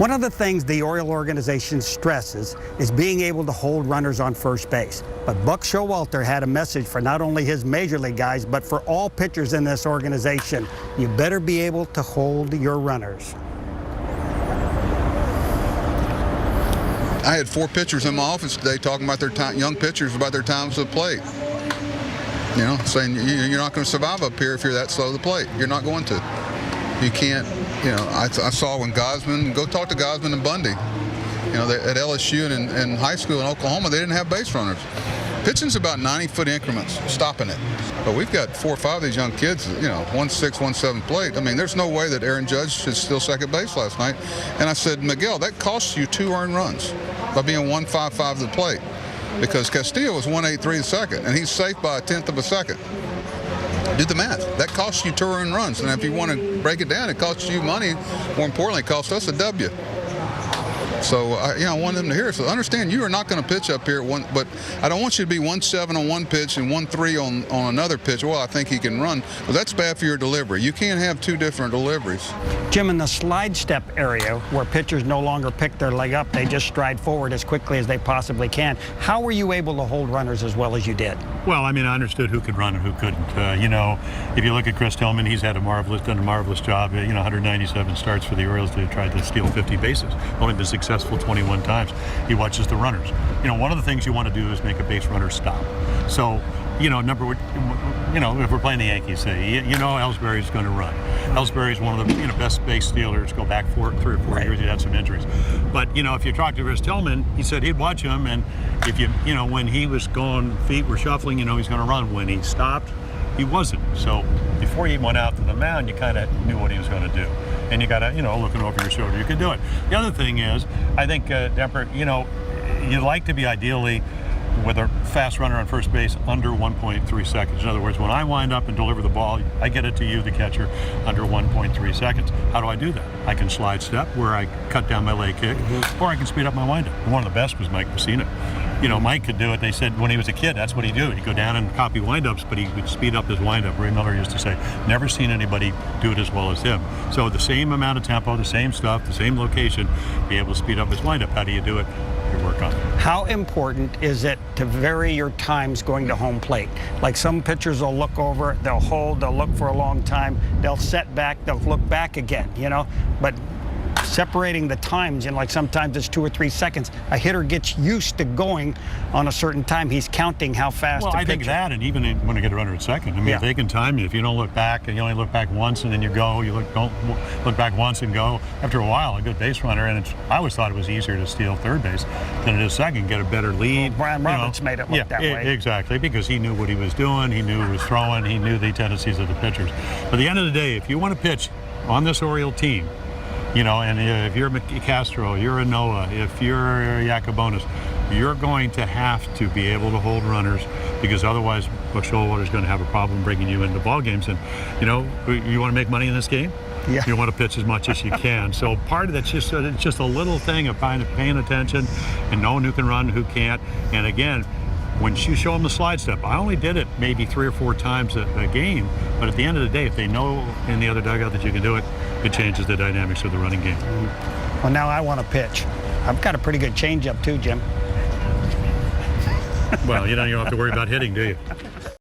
One of the things the Oriole organization stresses is being able to hold runners on first base. But Buck Showalter had a message for not only his major league guys, but for all pitchers in this organization. You better be able to hold your runners. I had 4 pitchers in my office today talking about their young pitchers about their times at the plate. You know, saying you're not going to survive up here if you're that slow to the plate. You're not going to. You can't. You know, I saw when Gosman, go talk to Gosman and Bundy. You know, at LSU and in high school in Oklahoma, they didn't have base runners. Pitching's about 90-foot increments, stopping it. But we've got 4 or 5 of these young kids, you know, 1-6, 1-7 plate. I mean, there's no way that Aaron Judge should steal second base last night. And I said, Miguel, that costs you 2 earned runs by being 1-5-5 to the plate. Because Castillo was 1-8-3 the second, and he's safe by 1/10 of a second. Do the math. That costs you 2 earned runs. And if you want to break it down, it costs you money. More importantly, it costs us a W. So, I want them to hear it. So understand, you are not going to pitch up here at one, but I don't want you to be 1-7 on one pitch and 1-3 on another pitch. Well, I think he can run. Well, that's bad for your delivery. You can't have 2 different deliveries. Jim, in the slide step area where pitchers no longer pick their leg up, they just stride forward as quickly as they possibly can. How were you able to hold runners as well as you did? Well, I mean, I understood who could run and who couldn't. You know, if you look at Chris Tillman, he's had done a marvelous job. 197 starts for the Orioles to try to steal 50 bases. Only been successful 21 times. He watches the runners. One of the things you want to do is make a base runner stop. So, if we're playing the Yankees, say, Ellsbury's going to run. Ellsbury's one of the best base stealers. Go back 3 or 4 years, he had some injuries. But if you talk to Chris Tillman, he said he'd watch him, and if when he was going, feet were shuffling, he's going to run. When he stopped, he wasn't. So before he went out to the mound, you kind of knew what he was going to do. And you got to, looking over your shoulder, you can do it. The other thing is, I think, Demper, you'd like to be ideally with a fast runner on first base under 1.3 seconds. In other words, when I wind up and deliver the ball, I get it to you, the catcher, under 1.3 seconds. How do I do that? I can slide step, where I cut down my leg kick, or I can speed up my windup. One of the best was Mike Messina. Mike could do it. They said when he was a kid, that's what he'd do. He'd go down and copy windups, but he would speed up his windup. Ray Miller used to say, never seen anybody do it as well as him. So the same amount of tempo, the same stuff, the same location, be able to speed up his windup. How do you do it? You work on it. How important is it to vary your times going to home plate? Like some pitchers will look over, they'll hold, they'll look for a long time, they'll set back, they'll look back again, but separating the times, like sometimes it's 2 or 3 seconds. A hitter gets used to going on a certain time. He's counting how fast. Well, I think that, and even when I get a runner at second, if they can time you, if you don't look back and you only look back once and then you go, don't look back once and go. After a while, a good base runner, and I always thought it was easier to steal third base than it is second, get a better lead. Well, Brian Roberts made it look that way. Exactly, because he knew what he was doing, he knew he was throwing, he knew the tendencies of the pitchers. But at the end of the day, if you want to pitch on this Oriole team, and if you're a Castro, you're a Noah, if you're a Yacobonis, you're going to have to be able to hold runners, because otherwise Buck Showalter's going to have a problem bringing you into ball games. And you want to make money in this game? Yeah. You want to pitch as much as you can. So part of that's just a little thing of kind of paying attention and knowing who can run, who can't. And again, when you show them the slide step, I only did it maybe 3 or 4 times a game, but at the end of the day, if they know in the other dugout that you can do it, it changes the dynamics of the running game. Well, now I want to pitch. I've got a pretty good changeup too, Jim. Well, you don't have to worry about hitting, do you?